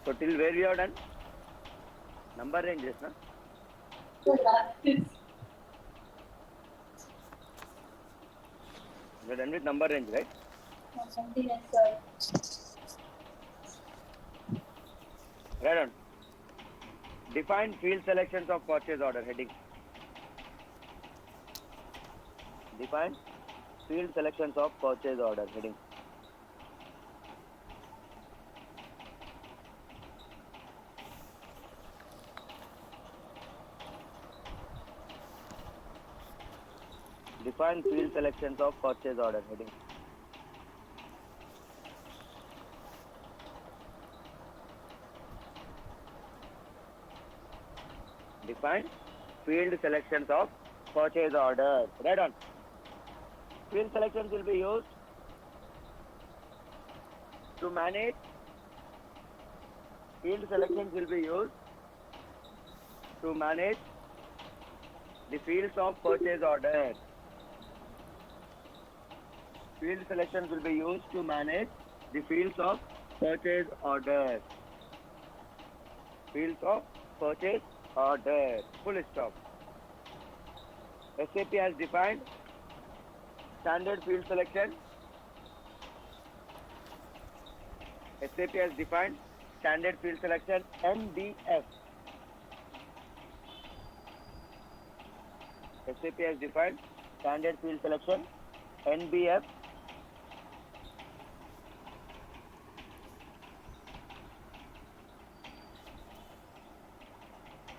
So till where we have done? Number ranges, na? We are done with number range, right? Right on. Define field selections of purchase order heading. Define field selections of purchase order heading. Define field selections of purchase order heading. Define field selections of purchase orders. Right on. Field selections will be used to manage. Field selections will be used to manage the fields of purchase orders. Field selections will be used to manage the fields of purchase orders. Fields of purchase orders. Full stop. SAP has defined standard field selection. SAP has defined standard field selection NBF. SAP has defined standard field selection NBF.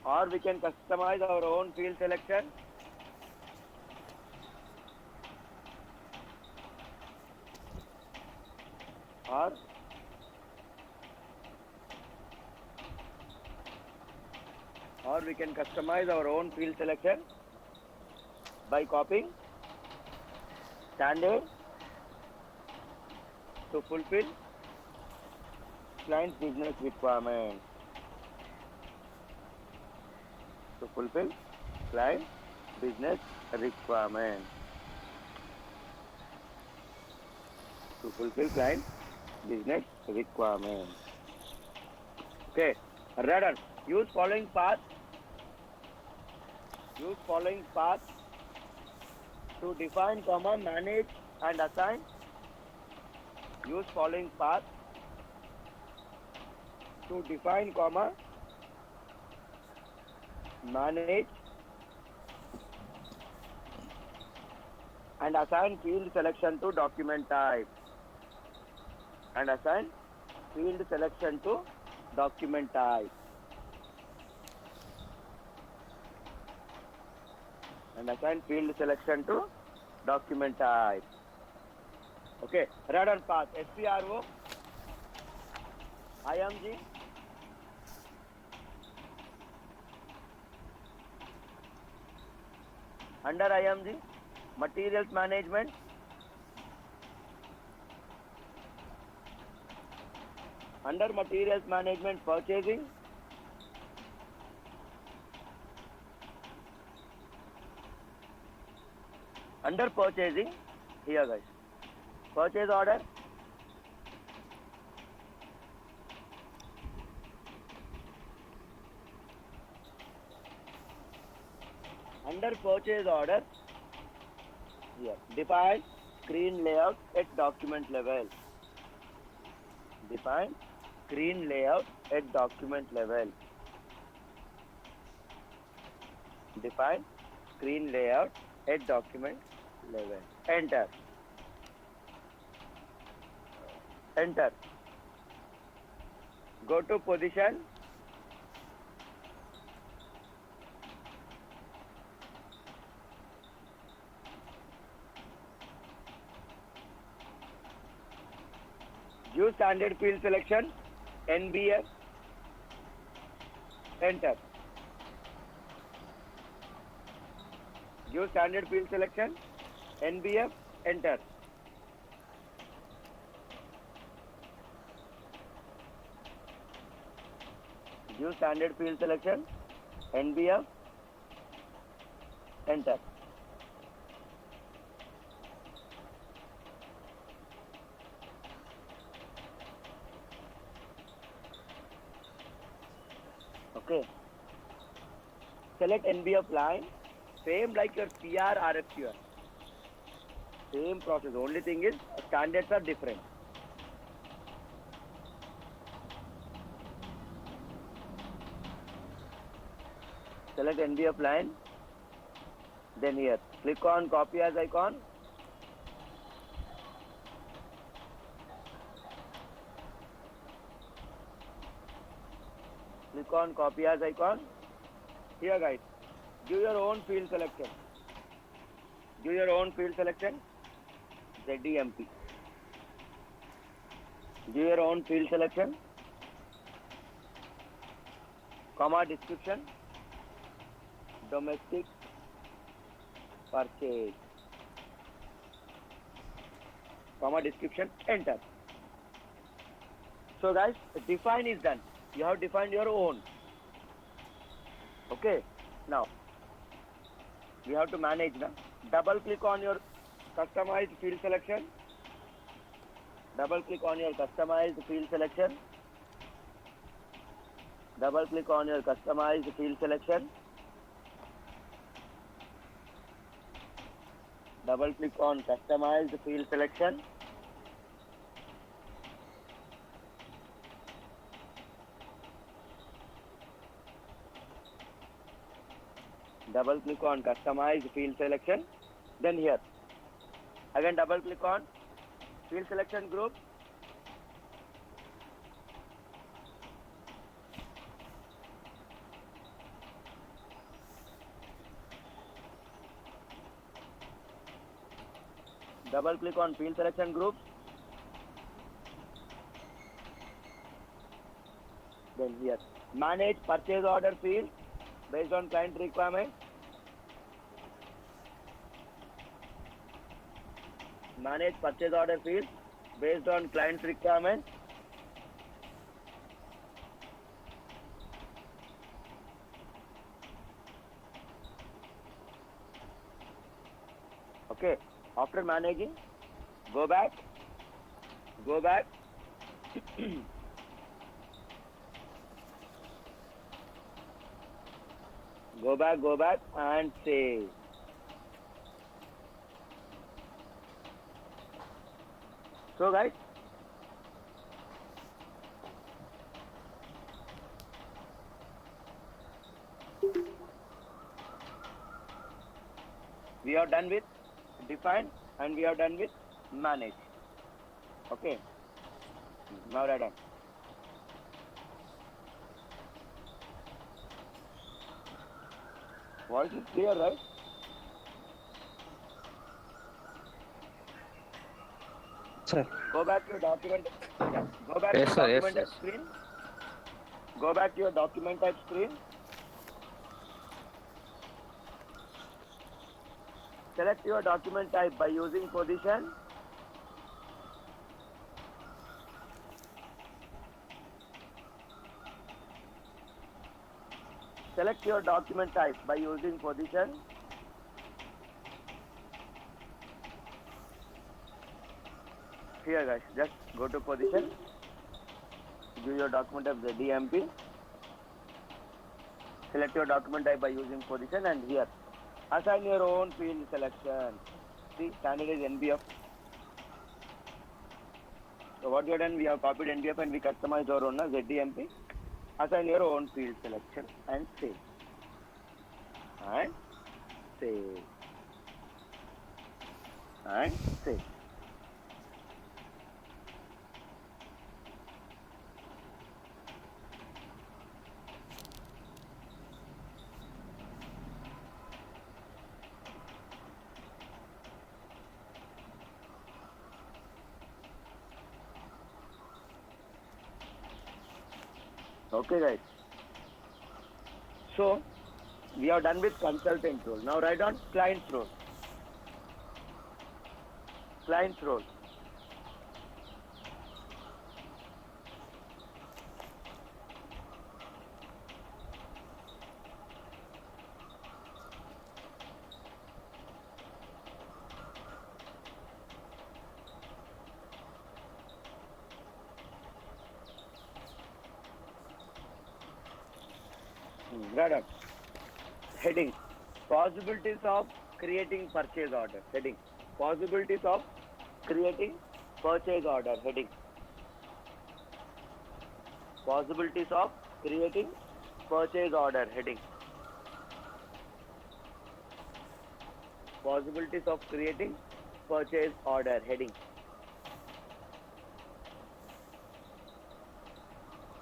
Or we can customize our own field selection. Or we can customize our own field selection by copying standard to fulfill client's business requirement. To fulfill client business requirement. To fulfill client business requirement. Okay, radar. Use following path. Use following path to define, comma, manage and assign. Use following path to define, comma, manage and assign field selection to document type. And assign field selection to document type. And assign field selection to document type. Okay, radar path SPRO, IMG, under IMG, materials management, under materials management, purchasing, under purchasing, here guys, purchase order, under purchase order, here, define screen layout at document level. Define screen layout at document level. Define screen layout at document level. Enter. Enter. Go to position. Use standard field selection NBF. Enter. Use standard field selection NBF. Enter. Use standard field selection NBF. Enter. Okay. Select NBF line. Same like your PR, RFQR. Same process. Only thing is standards are different. Select NBF line. Then here, click on copy as icon. Click on copy as icon. Here guys, do your own field selection. Do your own field selection. ZDMP. Do your own field selection. Comma description. Domestic purchase. Comma description. Enter. So guys, define is done. You have defined your own. Okay. Now we have to manage now. Double click on your customized field selection. Double click on your customized field selection. Double click on your customized field selection. Double click on customized field selection. Double click on customized field selection. Then here, again double click on field selection group. Double click on field selection group. Then here, manage purchase order field based on client requirement. Manage purchase order field based on client requirement. Okay. After managing, go back. Go back. Go back and save. So guys, we are done with define and we are done with manage. Okay. Now we're done. Voice is clear, right? Sir. Go back to your document. Yeah. Go back Yes, to sir. document Yes. screen. Go back to your document type screen. Select your document type by using position. Select your document type by using position. Here guys, just go to position. Give your document type ZDMP. Select your document type by using position and here assign your own field selection. See, standard is NBF. So what we have done, we have copied NBF and we customized our own ZDMP. Assign your own field selection and save. And save. And save. Okay guys. So we are done with consultant role. Now write on client's role. Client's role. Right on. Heading. Possibilities of creating purchase order. Heading. Possibilities of creating purchase order. Heading. Possibilities of creating purchase order. Heading. Possibilities of creating purchase order. Heading.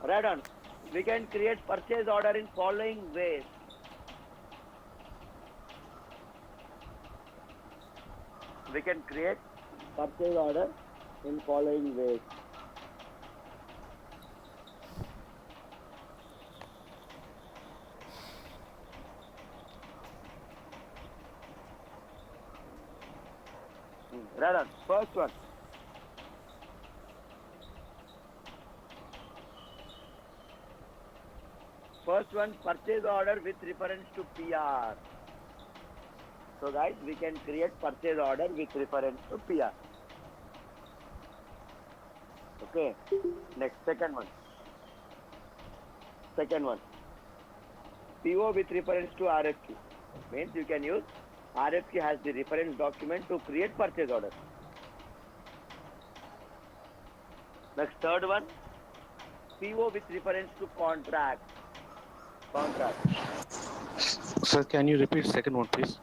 Right on. We can create purchase order in following ways. We can create purchase order in following ways. Right on. First one. First one, purchase order with reference to PR. So guys, we can create purchase order with reference to PR. Okay. Next, second one. Second one. PO with reference to RFQ. Means you can use RFQ has the reference document to create purchase order. Next, third one. PO with reference to contract. Contract. Sir, can you repeat second one, please?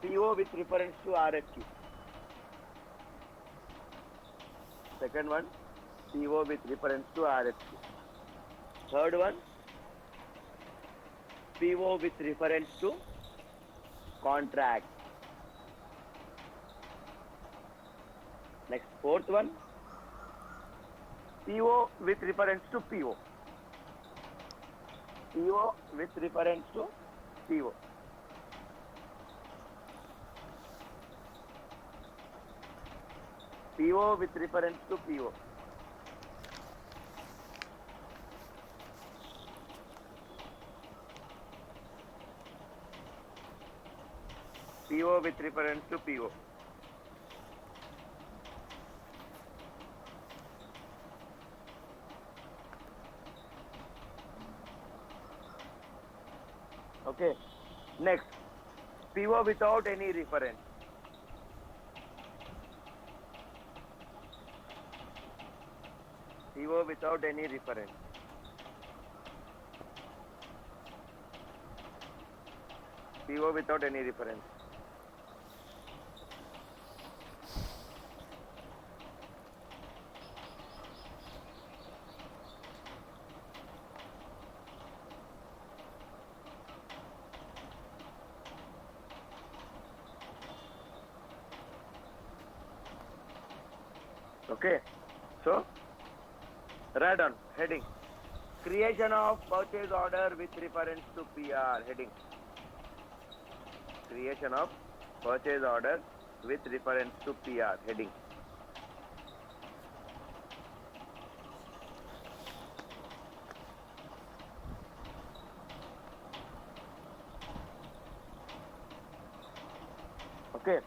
PO with reference to RFQ. Second one, PO with reference to RFQ. Third one, PO with reference to contract. Next, fourth one, PO with reference to PO. PO with reference to PO. PO with reference to PO. PO with reference to PO. Okay. Next, PO without any reference. PO without any reference. PO without any reference. Okay. So, right on. Heading. Creation of purchase order with reference to PR. Heading. Creation of purchase order with reference to PR. Heading. Okay.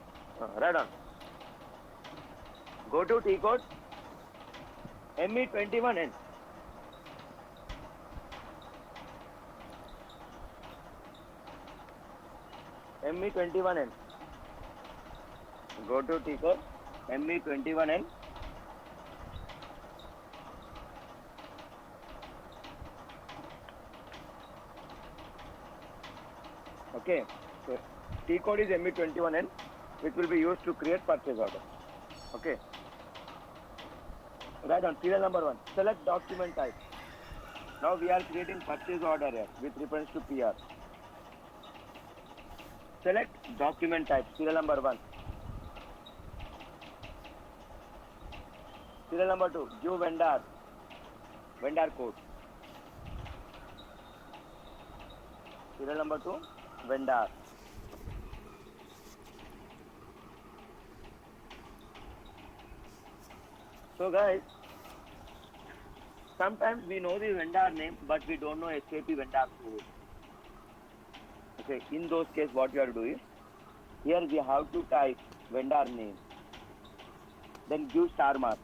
Right on. Go to T code. ME21N. ME21N. Go to T code. ME21N. Okay. So T code is ME21N, which will be used to create purchase order. Okay. Right on. Serial number 1. Select document type. Now we are creating purchase order here with reference to PR. Select document type. Serial number 1. Serial number 2. Give vendor. Vendor code. Serial number 2. Vendor. So guys, sometimes we know the vendor name, but we don't know SAP vendor code. Okay, in those cases, what you have to do is, here we have to type vendor name, then give star mark.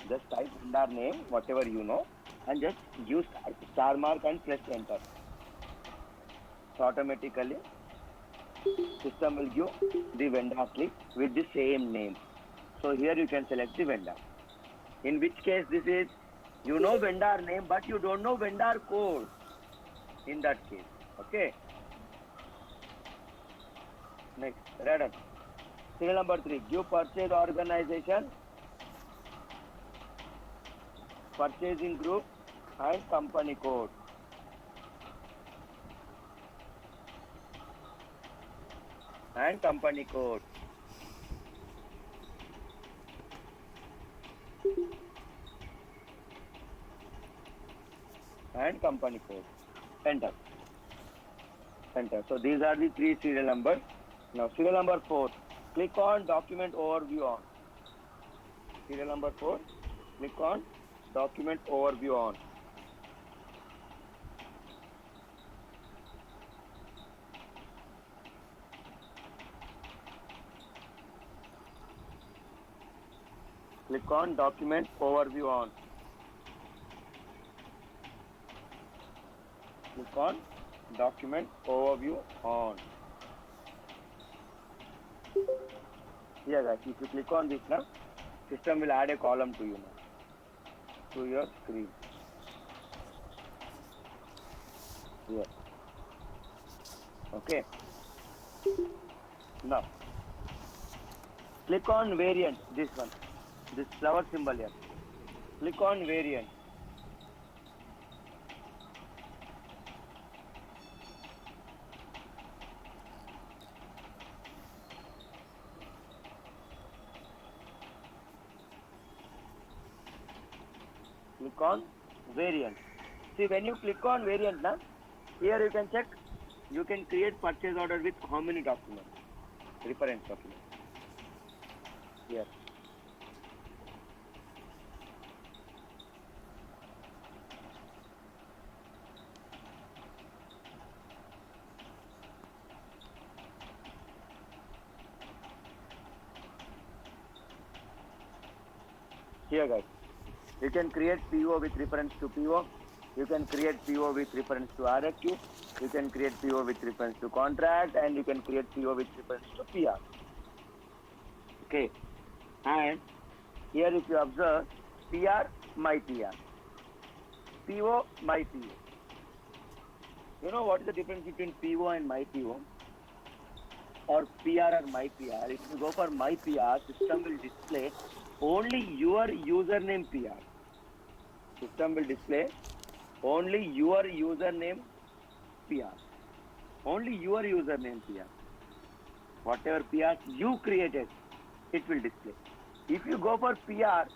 Just type vendor name, whatever you know, and just use star mark and press enter. So automatically system will give the vendor list with the same name. So here you can select the vendor. In which case this is, you know vendor name, but you don't know vendor code. In that case, okay. Next, read up. Serial number 3, give purchase organization, purchasing group, and company code. And company code. And company code. Enter. Enter. So these are the 3 serial numbers. Now serial number 4. Click on document overview on. Serial number 4. Click on document overview on. Click on document overview on. Click on document overview on. Here guys, if you click on this now, system will add a column to you now, to your screen. Here. Okay. Now, click on variant, this one, this flower symbol here. Click on variant. Click on variant. See, when you click on variant now, here you can check, you can create purchase order with how many documents? Reference document. Here. Here guys, you can create PO with reference to PO. You can create PO with reference to RFQ. You can create PO with reference to contract, and you can create PO with reference to PR. Okay. And here if you observe, PR, my PR. PO, my PO. You know what is the difference between PO and my PO? Or PR or my PR? If you go for my PR, system will display only your username PR. System will display only your username PR. Only your username PR. Whatever PR you created, it will display. If you go for PR,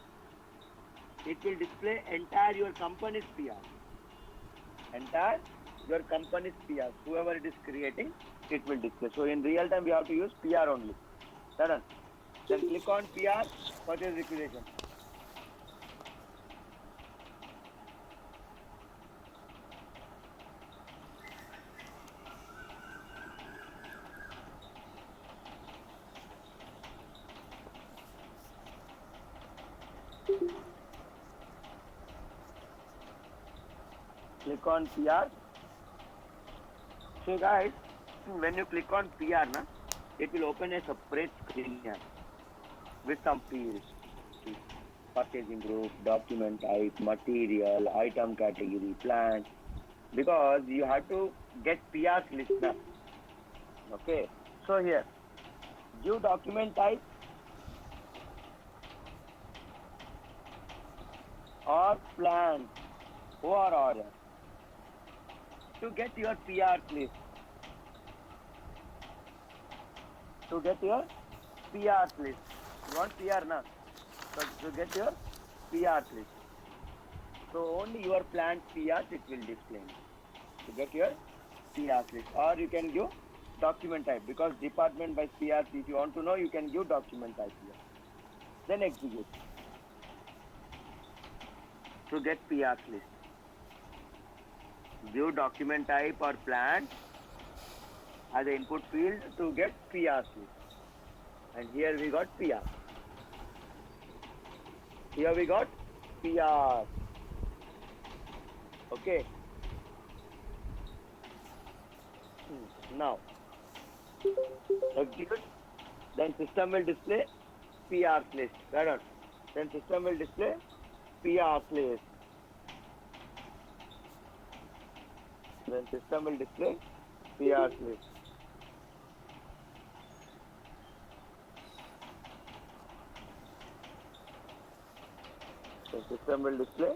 it will display entire your company's PR. Entire your company's PR. Whoever it is creating, it will display. So in real time, we have to use PR only. Done. Then click on PR, purchase requisition. Click on PR. So guys, when you click on PR, na, it will open a separate screen here with some fields. Purchasing group, document type, material, item category, plant. Because you have to get PR's list now. Okay. So here, give document type or plant or order to get your PR's list. To get your PR's list. You want PR now? So to get your PR's list. So only your plant PRs it will display. To get your PR's list. Or you can give document type, because department by PRs, if you want to know, you can give document type here. Then execute. To get PR's list. Give document type or plant as the input field to get PR's list. And here we got PR. Here we got PR. Okay. Now execute. Then system will display PRs list. Right on. Then system will display PRs list. Then system will display PRs list. Then system will display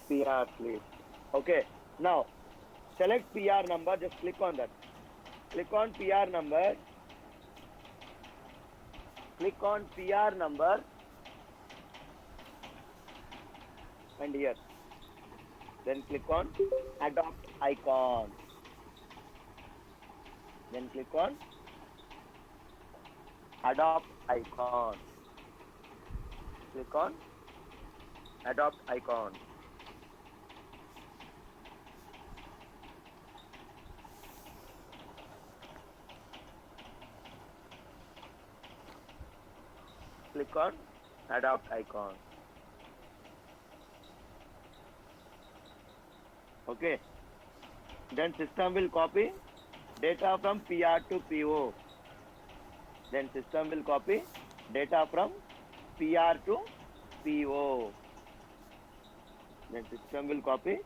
PRs list. Okay. Now select PR number. Just click on that. Click on PR number. Click on PR number. And here. Then click on adopt icon. Then click on adopt icon. Click on adopt icon. Click on adopt icon. Okay. Then system will copy data from PR to PO. Then system will copy data from PR to PO. Then system will copy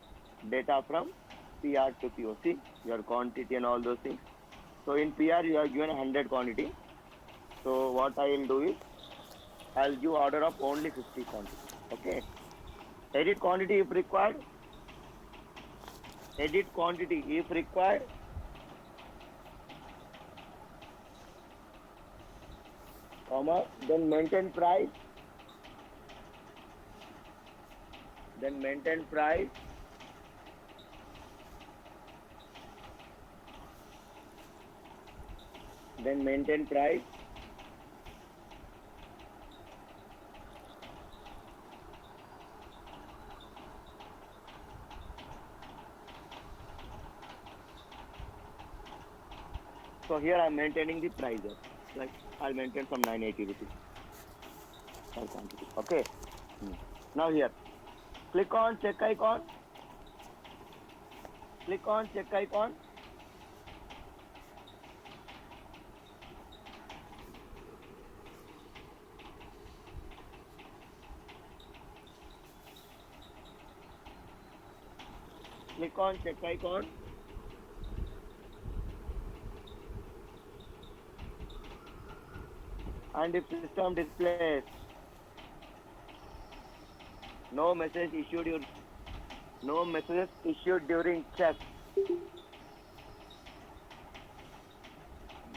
data from PR to PO. See your quantity and all those things. So in PR you are given 100 quantity. So what I will do is I'll give order of only 50 quantity. Okay. Edit quantity if required. Edit quantity if required. Comma. Then maintain price. Then maintain price. Then maintain price. So here I am maintaining the price. Like I'll maintain from 980 rupees per quantity. Okay. Now here, click on check icon. Click on check icon. Click on check icon. And if system displays no message issued during check,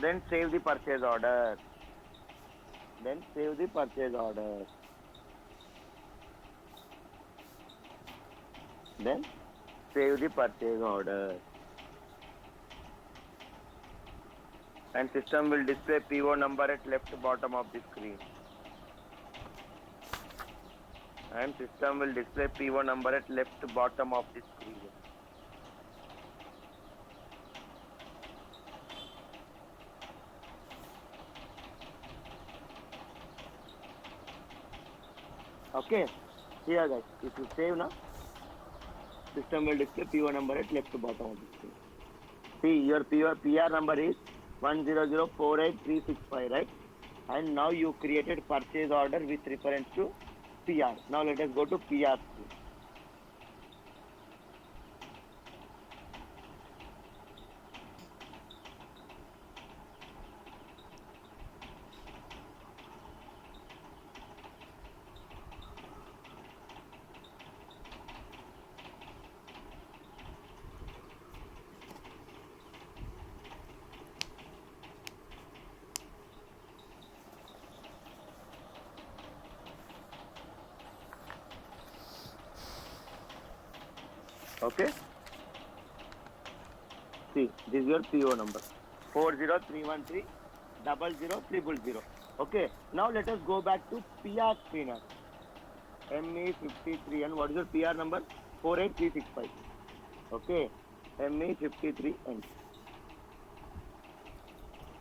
then save the purchase order. Then save the purchase order. Then save the purchase order. And system will display PO number at left bottom of the screen. And system will display PO number at left bottom of the screen. Okay. Here guys, if you save now, system will display PO number at left bottom of the screen. See your PR number is 100,48365, right? And now you created purchase order with reference to PR. Now let us go to PR. Okay. See, this is your PO number 40313000000. Okay. Now let us go back to PR screener. ME53 and what is your PR number? 48365. Okay. ME53 and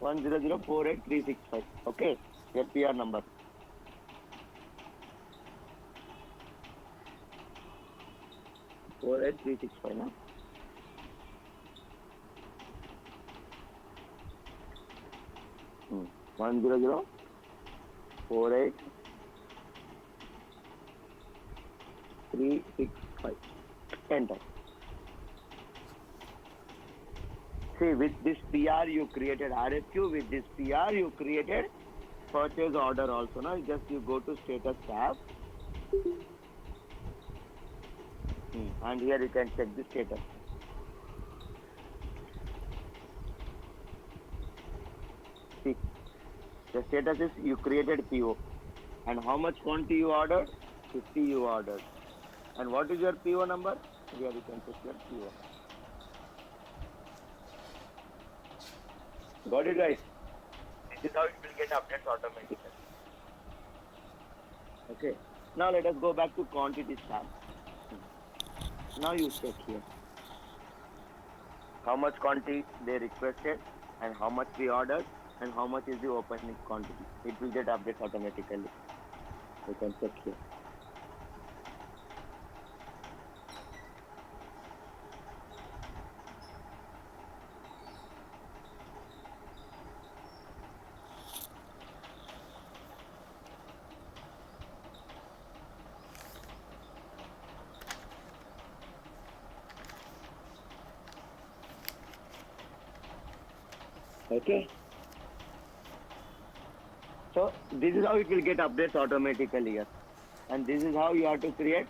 100,48365. Okay. Your PR number. 48365 ना 100 48 365 enter. See, with this PR you created RFQ, with this PR you created purchase order also. Now just you go to status tab and here you can check the status. See, the status is you created PO and how much quantity you ordered? 50 you ordered. And what is your PO number? Here you can check your PO. Got it, guys? This is how it will get updates automatically. Okay. Now let us go back to quantities tab. Now you check here. How much quantity they requested and how much we ordered and how much is the opening quantity. It will get updates automatically. You can check here. Okay. So this is how it will get updates automatically here. And this is how you have to create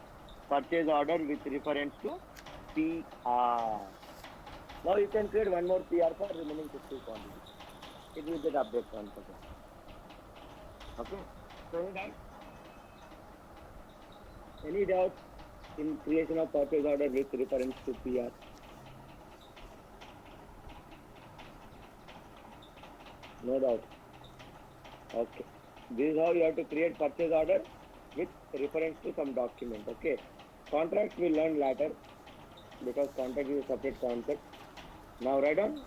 purchase order with reference to PR. Now you can create one more PR for remaining 50 quantities. It will get updates once again. Okay. So guys, any doubts in creation of purchase order with reference to PR? No doubt. Okay. This is how you have to create purchase order with reference to some document. Okay. Contracts we learn later because contract is a separate concept. Now write down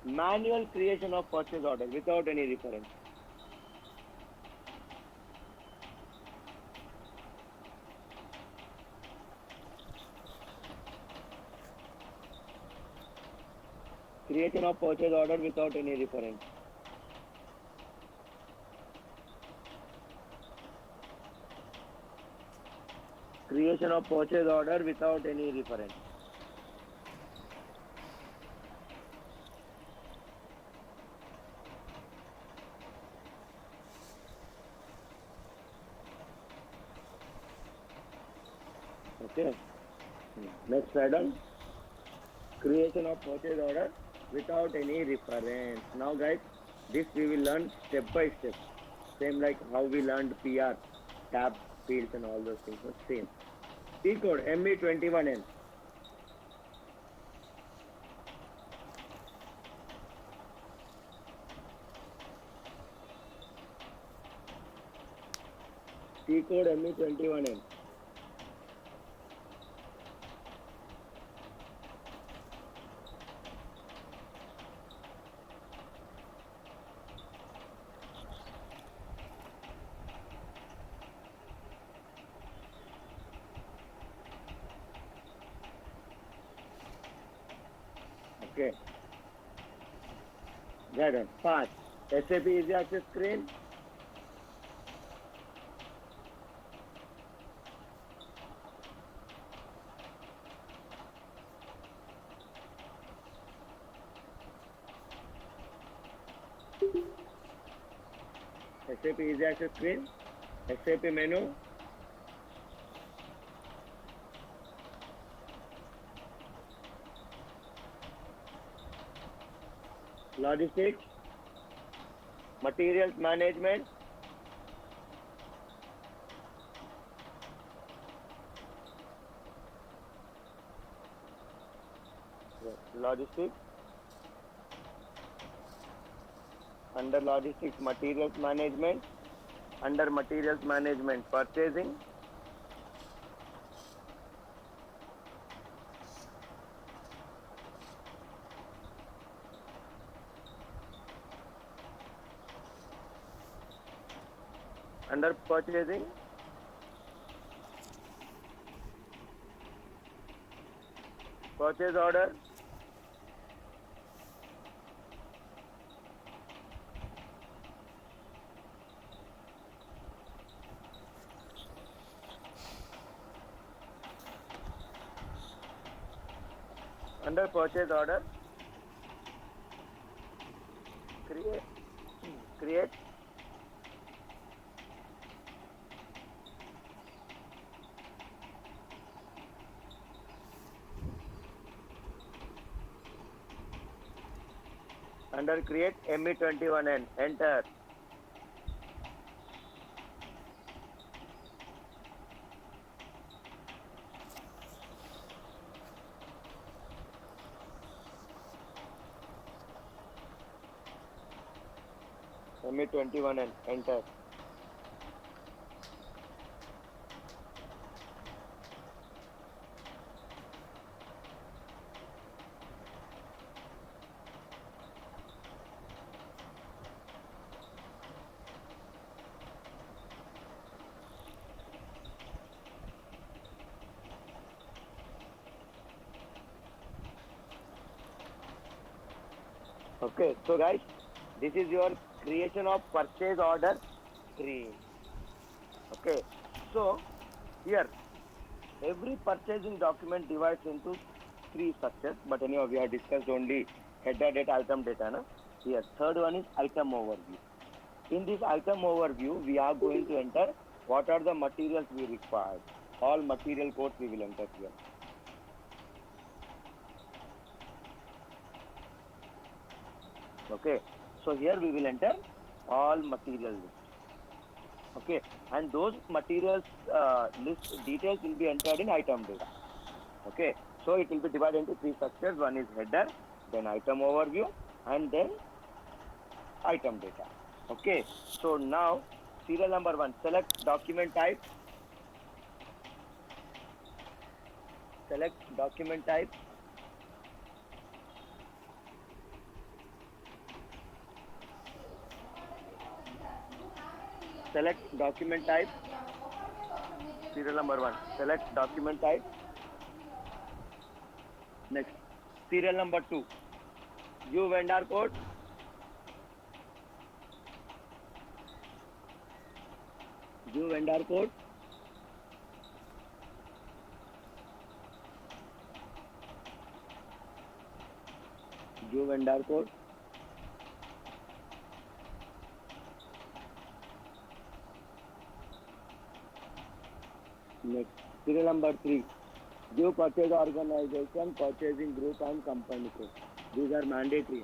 manual creation of purchase order without any reference. Creation of purchase order without any reference. Creation of purchase order without any reference. Okay. Next item. Creation of purchase order without any reference. Now guys, this we will learn step by step. Same like how we learned PR, tab, fields and all those things. Same. T code ME21N. T code ME21N. Okay. Got it. Fast. SAP Easy Access screen. SAP Easy Access screen. SAP menu. Logistics. Materials management. Logistics. Under logistics, materials management. Under materials management, purchasing. Under purchasing, purchase order, under purchase order, create under create ME21N, enter. ME21N, enter. Okay, so guys, this is your creation of purchase order screen. Okay, so here every purchasing document divides into three structures, but anyhow we have discussed only header data, item data. Na? Here, third one is item overview. In this item overview, we are going to enter what are the materials we require. All material codes we will enter here. Okay, so here we will enter all material list. Okay, and those materials list details will be entered in item data. Okay, so it will be divided into three structures. One is header, then item overview, and then item data. Okay, so now serial number 1, select document type. Select document type. Select document type. Serial number 1, select document type. Next, serial number 2, view vendor code. View vendor code. View vendor code. Next, serial number 3, view purchase organization, purchasing group and company code. These are mandatory.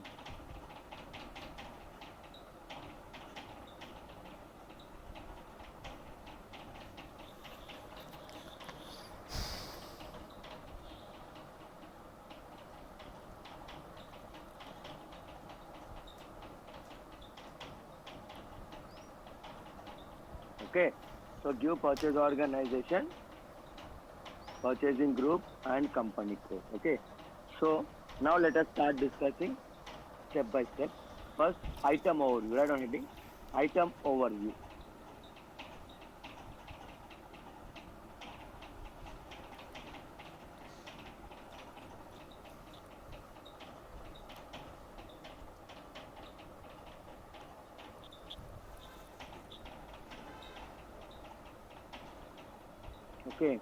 Okay, so give purchase organization, purchasing group and company code. Okay, so now let us start discussing step by step. First, item overview. Right on heading, item overview. Okay.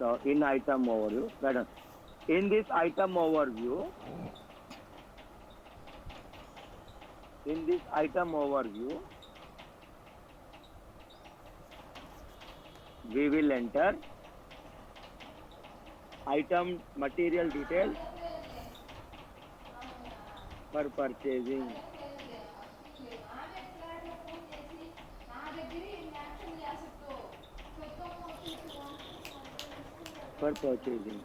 So in item overview, right on. In this item overview, we will enter item material details for purchasing. For purchasing.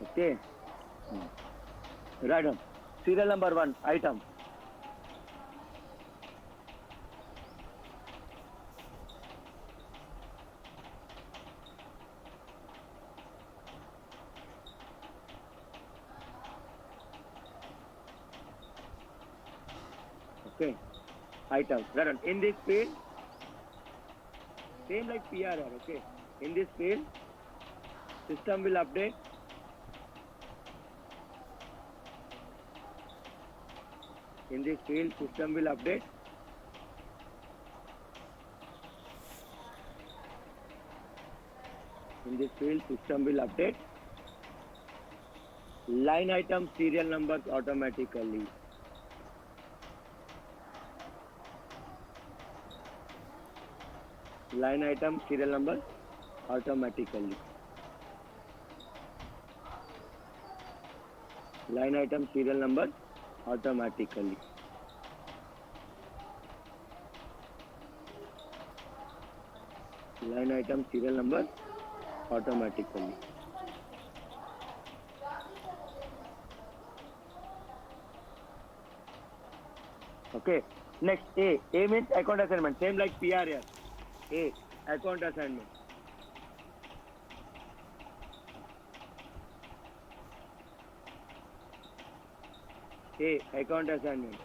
Okay. Right on. Serial number 1, item. Okay, items. Right. In this field, same like PRR. Okay, in this field, system will update. In this field, system will update. In this field, system will update line item serial numbers automatically. Line item serial number automatically. Line item serial number automatically. Line item serial number automatically. Okay. Next, A. A means account assignment. Same like PRR. A. Account assignment. A. Account assignment.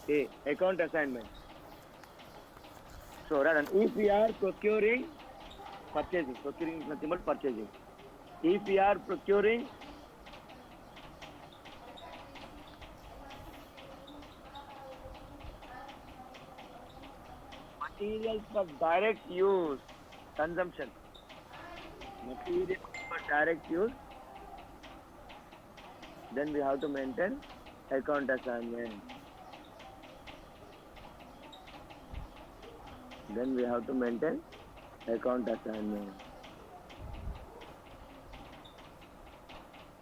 A. Account assignment. So, Radhan, if we are procuring purchasing is nothing but purchasing. If we are procuring materials for direct use, consumption, materials for direct use, then we have to maintain account assignment. Then we have to maintain account assignment.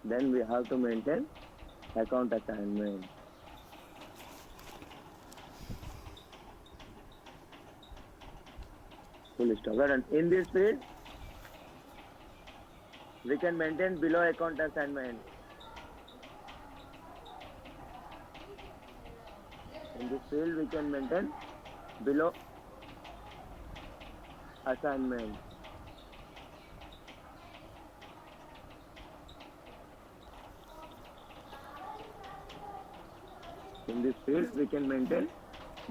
Then we have to maintain account assignment. Full stop. And in this field, we can maintain below account assignment. In this field, we can maintain below assignment. In this field, we can maintain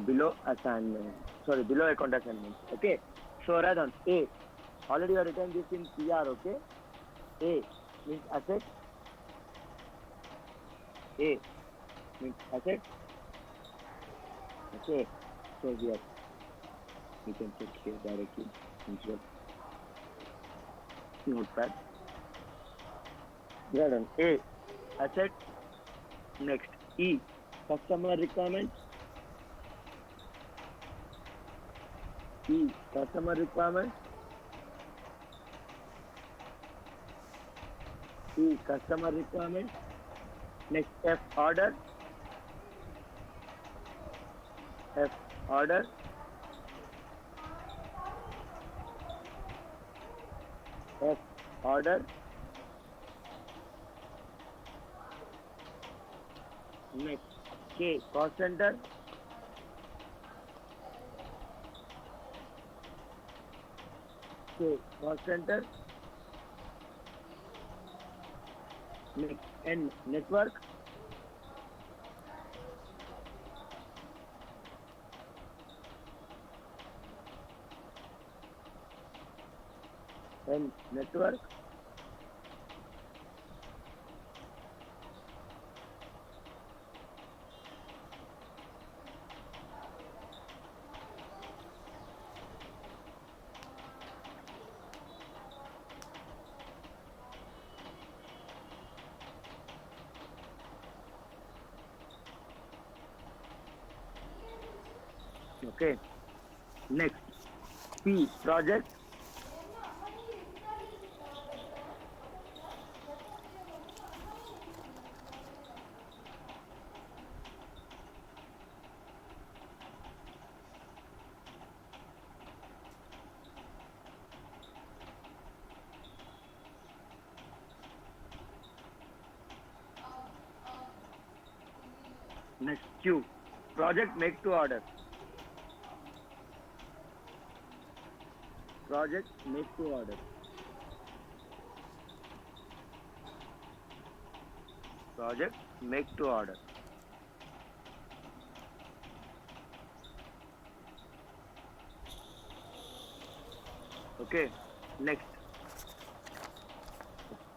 below assignment. Sorry, below account assignment. Okay. So, Radhan, A. Already you have written this in PR, okay? A means asset. A means asset. Okay. So, here, you can check here directly instead of notepad. Radhan, A. Asset. Next, E. Customer requirement. E. Customer requirement. E. Customer requirement. Next, F. Order. F. Order. F. Order. Next, K. Cost center. K. Cost center. Next, N. Network. N. Network. Okay. Next, P. Project. Next, Q. Project make to order. Project make to order. project, make to order. Okay, next.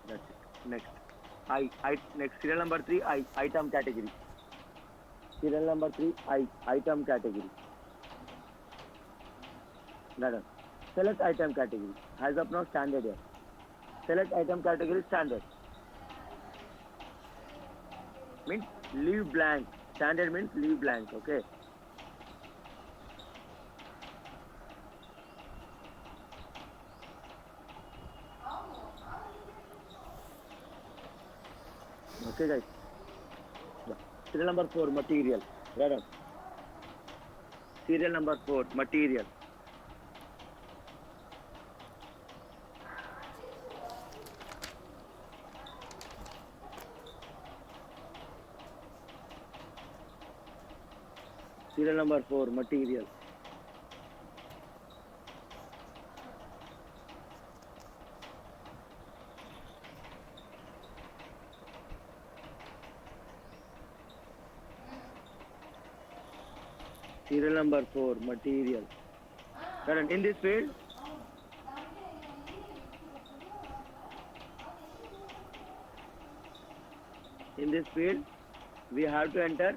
That's it. Next. Next serial number 3, item category. Serial number 3, item category. Done. Select item category. As of now, standard here. Select item category standard. Means leave blank. Standard means leave blank. Okay. Okay, guys. Yeah. Serial number 4, material. Right. Serial number 4, material. Serial number 4, material. Serial number 4, material. Current in this field, we have to enter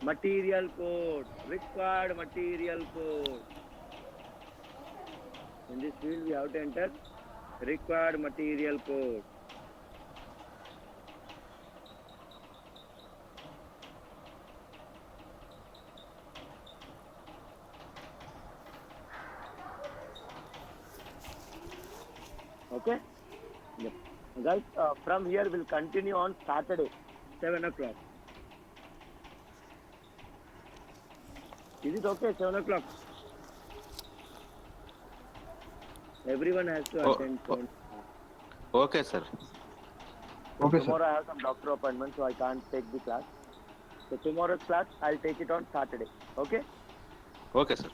material code, required material code. In this field, we have to enter required material code. Okay? Yep. Guys, from here we'll continue on Saturday, 7 o'clock. Is it okay, 7 o'clock? Everyone has to attend. Okay, sir. Okay, sir. Tomorrow I have some doctor appointment, so I can't take the class. So tomorrow's class, I'll take it on Saturday. Okay? Okay, sir.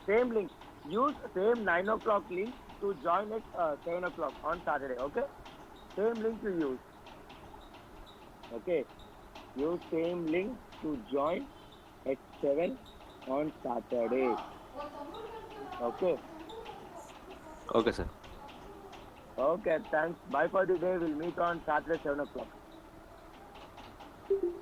Same link. Use same 9 o'clock link to join at 7 o'clock on Saturday. Okay? Same link to use. Okay? Use same link to join at 7 on Saturday. Okay? Okay, sir. Okay, thanks. Bye for the day. We'll meet on Saturday, 7 o'clock.